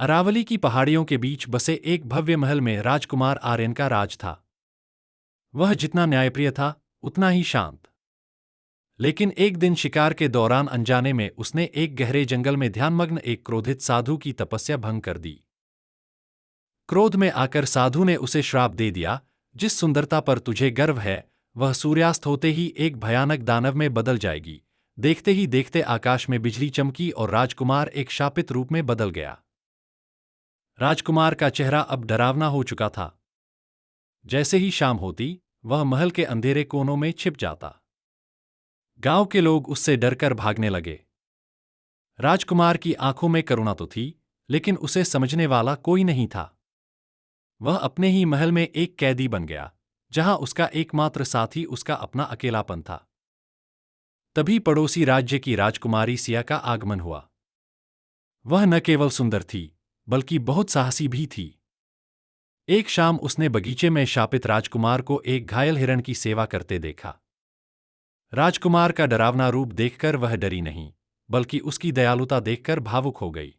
अरावली की पहाड़ियों के बीच बसे एक भव्य महल में राजकुमार आर्यन का राज था। वह जितना न्यायप्रिय था, उतना ही शांत। लेकिन एक दिन शिकार के दौरान अनजाने में उसने एक गहरे जंगल में ध्यानमग्न एक क्रोधित साधु की तपस्या भंग कर दी। क्रोध में आकर साधु ने उसे श्राप दे दिया, जिस सुंदरता पर तुझे गर्व है, वह सूर्यास्त होते ही एक भयानक दानव में बदल जाएगी। देखते ही देखते आकाश में बिजली चमकी और राजकुमार एक शापित रूप में बदल गया। राजकुमार का चेहरा अब डरावना हो चुका था। जैसे ही शाम होती, वह महल के अंधेरे कोनों में छिप जाता। गांव के लोग उससे डरकर भागने लगे। राजकुमार की आंखों में करुणा तो थी, लेकिन उसे समझने वाला कोई नहीं था। वह अपने ही महल में एक कैदी बन गया, जहां उसका एकमात्र साथी उसका अपना अकेलापन था। तभी पड़ोसी राज्य की राजकुमारी सिया का आगमन हुआ। वह न केवल सुंदर थी, बल्कि बहुत साहसी भी थी। एक शाम उसने बगीचे में शापित राजकुमार को एक घायल हिरण की सेवा करते देखा। राजकुमार का डरावना रूप देखकर वह डरी नहीं, बल्कि उसकी दयालुता देखकर भावुक हो गई।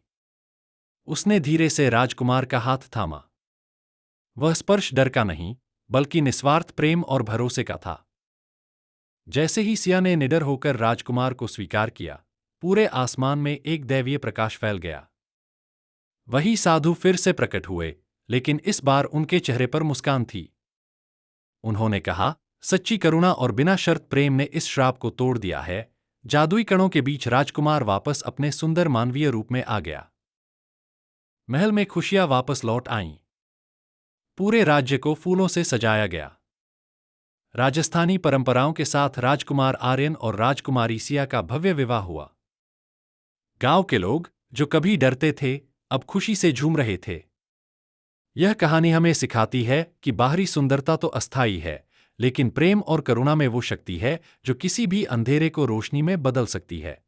उसने धीरे से राजकुमार का हाथ थामा। वह स्पर्श डर का नहीं, बल्कि निस्वार्थ प्रेम और भरोसे का था। जैसे ही सिया ने निडर होकर राजकुमार को स्वीकार किया, पूरे आसमान में एक दैवीय प्रकाश फैल गया। वही साधु फिर से प्रकट हुए, लेकिन इस बार उनके चेहरे पर मुस्कान थी। उन्होंने कहा, सच्ची करुणा और बिना शर्त प्रेम ने इस श्राप को तोड़ दिया है। जादुई कणों के बीच राजकुमार वापस अपने सुंदर मानवीय रूप में आ गया। महल में खुशियां वापस लौट आईं। पूरे राज्य को फूलों से सजाया गया। राजस्थानी परंपराओं के साथ राजकुमार आर्यन और राजकुमारी सिया का भव्य विवाह हुआ। गांव के लोग, जो कभी डरते थे, अब खुशी से झूम रहे थे। यह कहानी हमें सिखाती है कि बाहरी सुंदरता तो अस्थायी है, लेकिन प्रेम और करुणा में वो शक्ति है जो किसी भी अंधेरे को रोशनी में बदल सकती है।